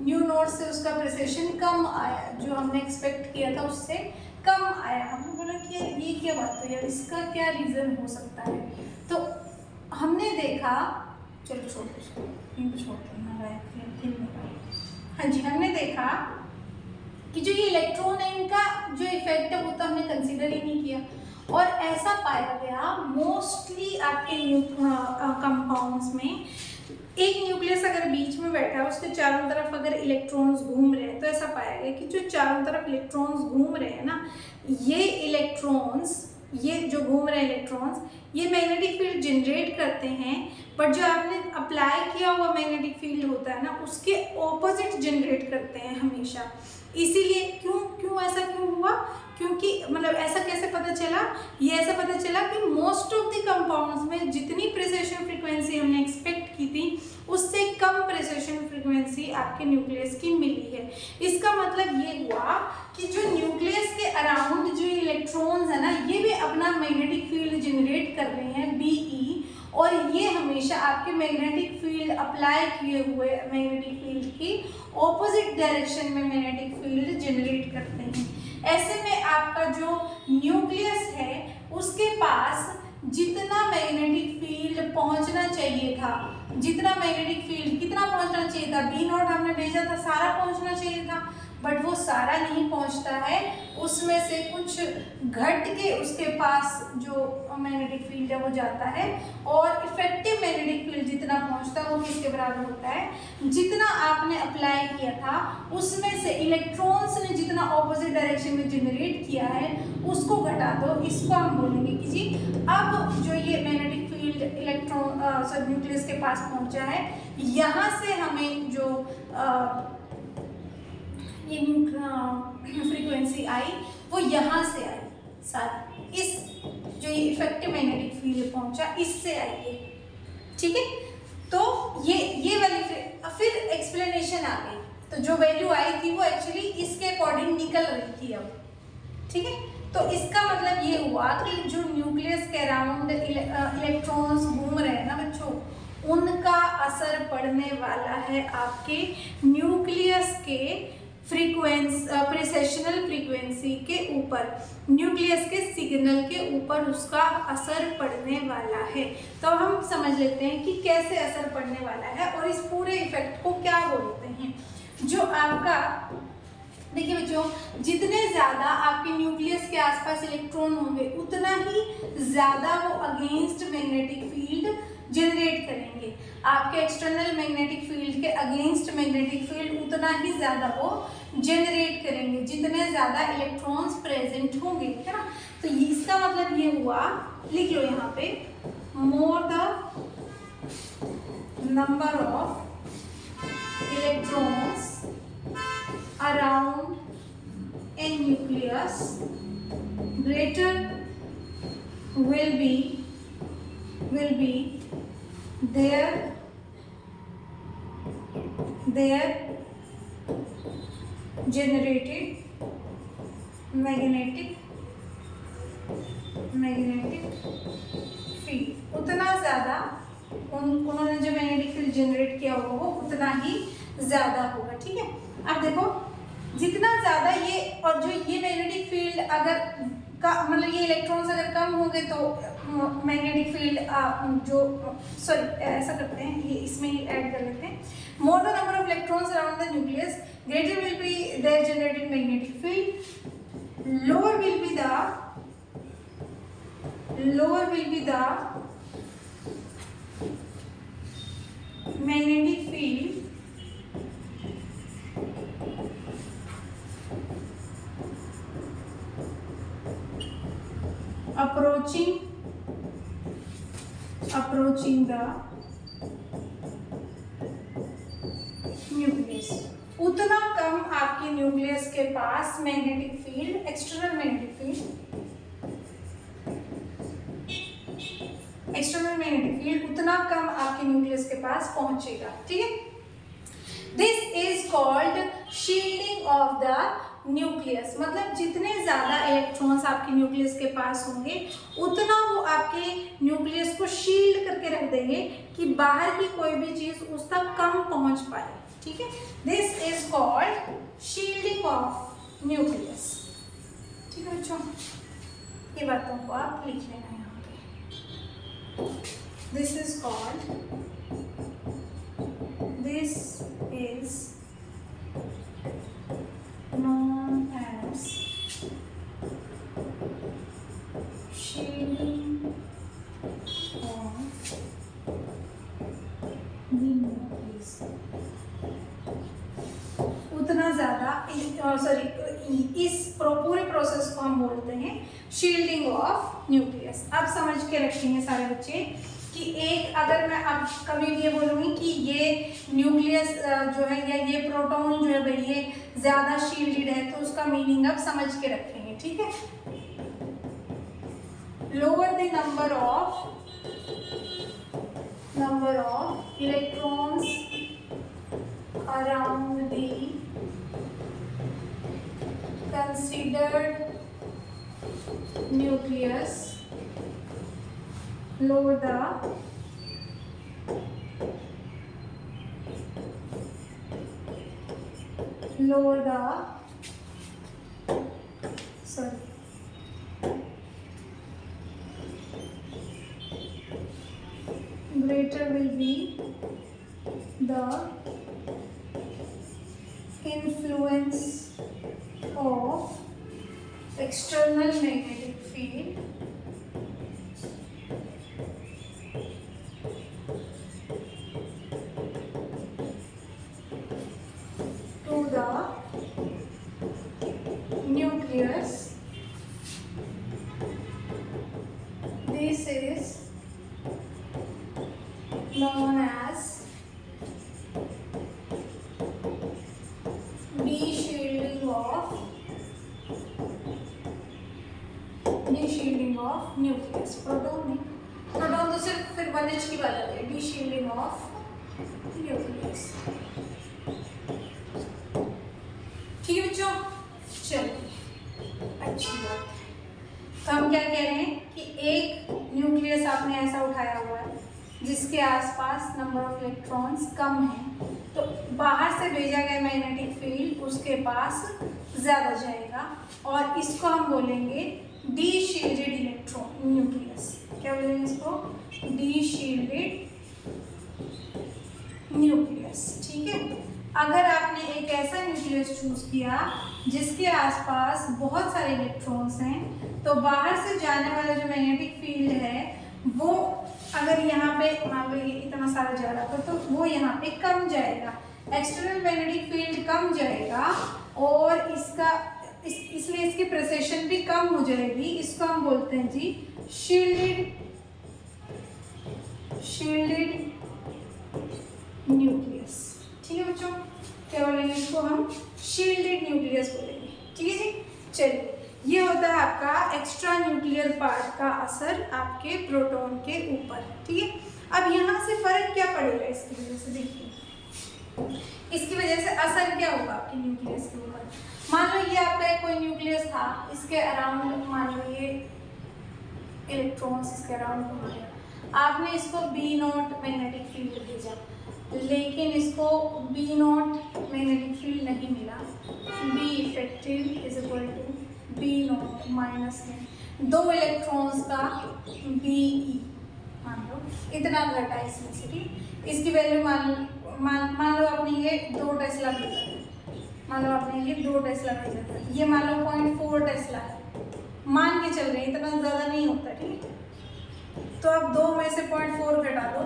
न्यू नोट से उसका प्रिसेशन कम आया, जो हमने एक्सपेक्ट किया था उससे कम आया। हमने बोला कि ये क्या बात है यार, इसका क्या रीज़न हो सकता है। तो हमने देखा, चलो छोड़ते हैं, हाँ जी, हमने देखा कि जो ये इलेक्ट्रॉन है इनका जो इफेक्ट है वो तो हमने कंसीडर ही नहीं किया, और ऐसा पाया गया मोस्टली आपके कंपाउंड्स में एक न्यूक्लियस अगर बीच में बैठा है उसके चारों तरफ अगर इलेक्ट्रॉन्स घूम रहे हैं, तो ऐसा पाया गया कि जो चारों तरफ इलेक्ट्रॉन्स घूम रहे हैं ना, ये इलेक्ट्रॉन्स, ये जो घूम रहे हैं इलेक्ट्रॉन्स, ये मैग्नेटिक फील्ड जनरेट करते हैं, बट जो आपने अप्लाई किया हुआ मैग्नेटिक फील्ड होता है ना उसके ऑपोजिट जनरेट करते हैं हमेशा। इसीलिए क्यों ऐसा हुआ, क्योंकि मतलब ऐसा कैसे पता चला, ये ऐसा पता चला कि मोस्ट ऑफ द कंपाउंड्स में जितनी प्रिसेशन फ्रीक्वेंसी हमने एक्सपेक्ट की थी उससे कम प्रिसेशन फ्रीक्वेंसी आपके न्यूक्लियस की मिली है। इसका मतलब ये हुआ कि जो न्यूक्लियस के अराउंड जो इलेक्ट्रॉन्स है ना, ये भी अपना मैग्नेटिक फील्ड जनरेट कर रहे हैं BE, और ये हमेशा आपके मैग्नेटिक फील्ड अप्लाई किए हुए मैग्नेटिक फील्ड की ऑपोजिट डायरेक्शन में मैग्नेटिक फील्ड जनरेट करते हैं। ऐसे में आपका जो न्यूक्लियस है उसके पास जितना मैग्नेटिक फील्ड पहुंचना चाहिए था, जितना मैग्नेटिक फील्ड कितना पहुंचना चाहिए था, बी नॉट हमने भेजा था, सारा पहुंचना चाहिए था, बट वो सारा नहीं पहुंचता है, उसमें से कुछ घट के उसके पास जो मैग्नेटिक फील्ड है वो जाता है, और इफेक्टिव मैग्नेटिक फील्ड जितना पहुंचता है वो किसके बराबर होता है, जितना आपने अप्लाई किया था उसमें से इलेक्ट्रॉन्स ने जितना ऑपोजिट डायरेक्शन में जनरेट किया है उसको घटा दो। इसको हम बोलेंगे कि जी अब जो ये मैग्नेटिक फील्ड इलेक्ट्रॉन न्यूक्लियस के पास पहुंचा है, यहाँ से हमें जो ये फ्रीक्वेंसी आई वो यहाँ से आई, सारी इस जो ये इफेक्टिव मैग्नेटिक फील्ड पहुंचा इससे आई है, ठीक है। तो ये वाली फिर एक्सप्लेनेशन आ गई, तो जो वैल्यू आई थी वो एक्चुअली इसके अकॉर्डिंग निकल रही थी अब, ठीक है। तो इसका मतलब ये हुआ कि जो न्यूक्लियस के अराउंड इलेक्ट्रॉन्स घूम रहे हैं ना बच्चों, उनका असर पड़ने वाला है आपके न्यूक्लियस के प्रिसेशनल फ्रीक्वेंसी के ऊपर, न्यूक्लियस के सिग्नल के ऊपर उसका असर पड़ने वाला है। तो हम समझ लेते हैं कि कैसे असर पड़ने वाला है और इस पूरे इफेक्ट को क्या बोलते हैं। जो आपका देखिए बच्चों, जितने ज़्यादा आपके न्यूक्लियस के आसपास इलेक्ट्रॉन होंगे उतना ही ज़्यादा वो अगेंस्ट मैग्नेटिक फील्ड जनरेट करेंगे। आपके एक्सटर्नल मैग्नेटिक फील्ड के अगेंस्ट मैग्नेटिक फील्ड उतना ही ज़्यादा वो जनरेट करेंगे जितने ज़्यादा इलेक्ट्रॉन्स प्रेजेंट होंगे, है ना। तो इसका मतलब ये हुआ, लिख लो यहाँ पे, मोर the number of electrons around a nucleus, greater will be their generated magnetic field, उतना ज़्यादा उन्होंने जो मैग्नेटिक फील्ड जनरेट किया होगा वो उतना ही ज़्यादा होगा। ठीक है, अब देखो जितना ज़्यादा ये, और जो ये मैग्नेटिक फील्ड अगर का मतलब ये इलेक्ट्रॉन्स अगर कम होंगे तो मैग्नेटिक फील्ड जो सॉरी ऐसा करते हैं, ये इसमें ही ऐड कर लेते हैं, more the number of electrons around the nucleus greater will be there generated magnetic field, lower will be the magnetic field approaching the nucleus. उतना कम आपके न्यूक्लियस के पास magnetic field, external magnetic field उतना कम आपके न्यूक्लियस के पास पहुंचेगा। ठीक है, this is called shielding of the nucleus. मतलब जितने ज़्यादा इलेक्ट्रॉन्स आपके न्यूक्लियस के पास होंगे उतना वो आपके न्यूक्लियस को शील्ड करके रख देंगे कि बाहर की कोई भी चीज़ उस तक कम पहुंच पाए। ठीक है, this is called shielding of nucleus. ठीक है बच्चों, ये बातों को आप लिख लेना यहाँ पे। This is known as shielding of the nucleus। उतना ज़्यादा इस पूरे प्रोसेस को हम बोलते हैं शील्डिंग ऑफ न्यूक्लियस। अब समझ के रखेंगे सारे बच्चे कि एक, अगर मैं अब कभी ये बोलूँगी कि ये न्यूक्लियस जो है या ये प्रोटॉन जो है भाई ये ज़्यादा शील्डेड है, तो उसका मीनिंग अब समझ के रखेंगे। ठीक है, lower the number of electrons around the considered nucleus, lower the greater will be the influence of external magnetic field to the nucleus. This is known as de-shielding of nucleus। Proton तो सिर्फ फिर 1H की बात आती है, de-shielding of nucleus। ठीक है बच्चों, चलिए अच्छी बात है। क्या कह रहे हैं कि एक न्यूक्लियस आपने ऐसा उठाया हुआ है जिसके आसपास नंबर ऑफ इलेक्ट्रॉन्स कम है, तो बाहर से भेजा गया मैग्नेटिक फील्ड उसके पास ज़्यादा जाएगा और इसको हम बोलेंगे डी शील्डेड इलेक्ट्रॉन न्यूक्लियस। क्या बोलेंगे इसको? D shielded nucleus. ठीक है, अगर आपने एक ऐसा न्यूक्लियस चूज किया जिसके आसपास बहुत सारे इलेक्ट्रॉन्स हैं, तो बाहर से जाने वाला जो मैग्नेटिक फील्ड है वो अगर यहाँ पे मान लो ये इतना सारा जा रहा था तो वो यहाँ पे कम जाएगा, एक्सटर्नल मैग्नेटिक फील्ड कम जाएगा और इसलिए इसकी प्रेसेशन भी कम हो जाएगी। इसको हम बोलते हैं जी शील्डेड न्यूक्लियस। ठीक है बच्चों, क्या बोलेंगे इसको? हम शील्डेड न्यूक्लियस बोलेंगे। ठीक है जी, चलिए ये होता है आपका एक्स्ट्रा न्यूक्लियर पार्ट का असर आपके प्रोटॉन के ऊपर। ठीक है, अब यहाँ से फर्क क्या पड़ेगा इसकी वजह से? देखिए इसकी वजह से असर क्या होगा आपके न्यूक्लियस के ऊपर। मान लो ये आपका एक कोई न्यूक्लियस था, इसके अराउंड मान लो ये इलेक्ट्रॉन्स इसके अराउंड घूम गया, आपने इसको बी नॉट मैग्नेटिक फील्ड भेजा, लेकिन इसको बी नॉट मैग्नेटिक फील्ड नहीं मिला। B effective is equal to B naught minus में 2 इलेक्ट्रॉन्स का बी ई, मान लो इतना घटा इसमें से। ठीक, इसकी वैल्यू मान लो आपने ये 2 टेस्ला भेजा था, मान लो आपने ये 2 टेस्ला भेजा था, ये मान लो 0.4 टेस्ला है, मान के चल रहे हैं, इतना ज़्यादा नहीं होता। ठीक है, तो आप 2 में से 0.4 घटा दो,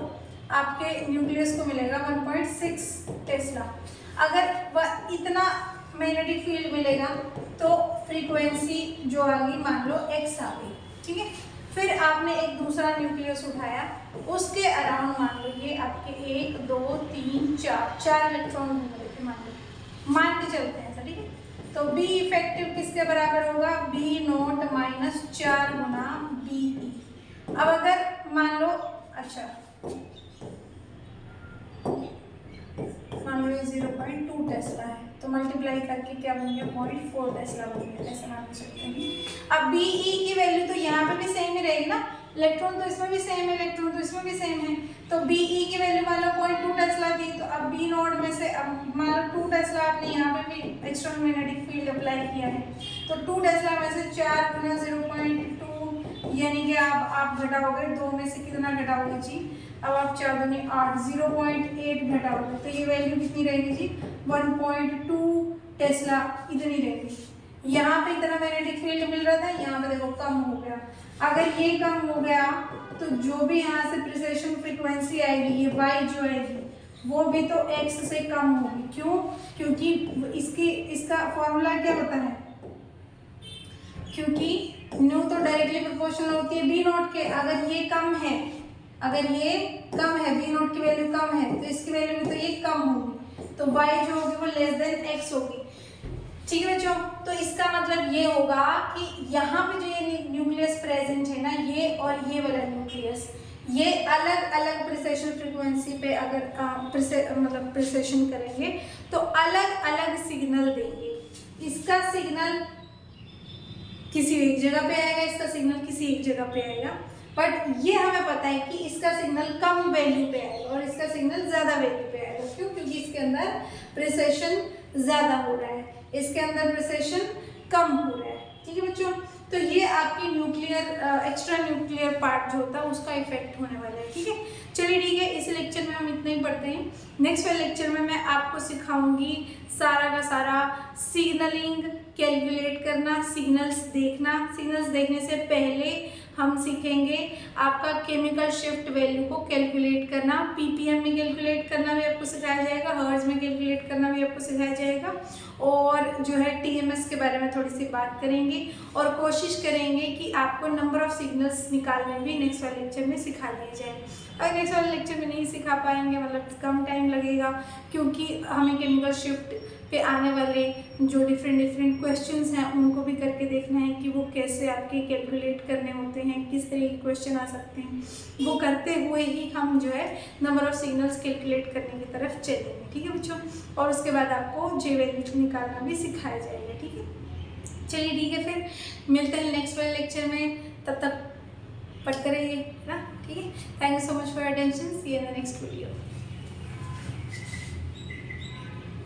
आपके न्यूक्लियस को मिलेगा 1.6 टेस्ला। अगर इतना मैग्नेटिक फील्ड मिलेगा तो फ्रीक्वेंसी जो आ गई मान लो x आ गई। ठीक है, फिर आपने एक दूसरा न्यूक्लियस उठाया, उसके अराउंड मान लो ये आपके 1 2 3 4 इलेक्ट्रॉन घूम रहे थे, मान के चलते हैं ऐसा। ठीक है, तो बी इफेक्टिव किसके बराबर होगा? बी नॉट माइनस 4 गुना बी ई। अब अगर मान लो अच्छा मान लो ये 0.2 टेस्ला है, तो मल्टीप्लाई करके क्या बन गया? 0.4 टेस्ला बन गया, ऐसा मान सकते हैं। अब बी ई की वैल्यू तो यहाँ पे भी सेम ही रहेगी ना, इलेक्ट्रॉन तो इसमें भी सेम है, इलेक्ट्रॉन तो इसमें भी सेम है, तो बी ई की वैल्यू मान लो 0.2 टेस्ला थी, तो अब बी नॉट में से अब मान लो 2 टेस्ला आपने यहाँ पे भी एक्सटर्नल मैग्नेटिक फील्ड अप्लाई किया है, तो 2 टेस्ला में से 4 गुना 0.2 यानी कि आप घटाओगे 2 में से कितना घटाओगे जी? अब आप 4 दूनी 8, 0.8 घटाओगे तो ये वैल्यू कितनी रहेगी जी? 1.2 टेस्ला इतनी रहेगी। यहाँ पे इतना मैग्नेटिक फील्ड मिल रहा था, यहाँ पे देखो कम हो गया। अगर ये कम हो गया तो जो भी यहाँ से प्रिसेशन फ्रीक्वेंसी आएगी, ये y जो आएगी वो भी तो x से कम होगी। क्यों? क्योंकि इसका फॉर्मूला क्या होता है? क्योंकि न्यू तो डायरेक्टली प्रोपोर्शनल होती है बी नॉट के। अगर ये कम है, बी नॉट की वैल्यू कम है, तो इसकी वैल्यू भी तो ये कम होगी, तो y जो होगी वो लेस देन x होगी। ठीक है बच्चों, तो इसका मतलब ये होगा कि यहाँ पे जो ये न्यूक्लियस प्रेजेंट है ना, ये और ये वाला न्यूक्लियस, ये अलग अलग प्रिसेशन फ्रीक्वेंसी पे अगर प्रिसेशन करेंगे तो अलग अलग सिग्नल देंगे। इसका सिग्नल किसी एक जगह पे आएगा, इसका सिग्नल किसी एक जगह पे आएगा, बट ये हमें पता है कि इसका सिग्नल कम वैल्यू पे आएगा और इसका सिग्नल ज़्यादा वैल्यू पे आएगा। क्यों? क्योंकि इसके अंदर प्रिसेशन ज़्यादा हो रहा है, इसके अंदर प्रिसेशन कम हो रहा है। ठीक है बच्चों, तो ये आपकी एक्स्ट्रा न्यूक्लियर पार्ट जो होता है उसका इफेक्ट होने वाला है। ठीक है, चलिए ठीक है, इस लेक्चर में हम इतना ही पढ़ते हैं। नेक्स्ट वाले लेक्चर में मैं आपको सिखाऊंगी सारा का सारा सिग्नलिंग कैलकुलेट करना, सिग्नल्स देखना। सिग्नल्स देखने से पहले हम सीखेंगे आपका केमिकल शिफ्ट वैल्यू को कैलकुलेट करना, पीपीएम में कैलकुलेट करना भी आपको सिखाया जाएगा, हर्ट्ज में कैलकुलेट करना भी आपको सिखाया जाएगा, और जो है टीएमएस के बारे में थोड़ी सी बात करेंगे और कोशिश करेंगे कि आपको नंबर ऑफ सिग्नल्स निकालने भी नेक्स्ट वाले लेक्चर में सिखा दिए जाए। अगर नेक्स्ट वाले लेक्चर में नहीं सिखा पाएंगे, मतलब कम टाइम लगेगा, क्योंकि हमें केमिकल शिफ्ट पे आने वाले जो डिफरेंट क्वेश्चंस हैं उनको भी करके देखना है कि वो कैसे आपके कैलकुलेट करने होते हैं, किस तरह के क्वेश्चन आ सकते हैं। वो करते हुए ही हम जो है नंबर ऑफ सिग्नल्स कैलकुलेट करने की तरफ चलेंगे। ठीक है बच्चों, और उसके बाद आपको जे वैल्यू निकालना भी सिखाया जाएगा। ठीक है, चलिए ठीक है, फिर मिलते हैं नेक्स्ट वाले लेक्चर में, तब तक पढ़ते रहिए ना, ठीक है। Thank you so much for attention, see you in the next video.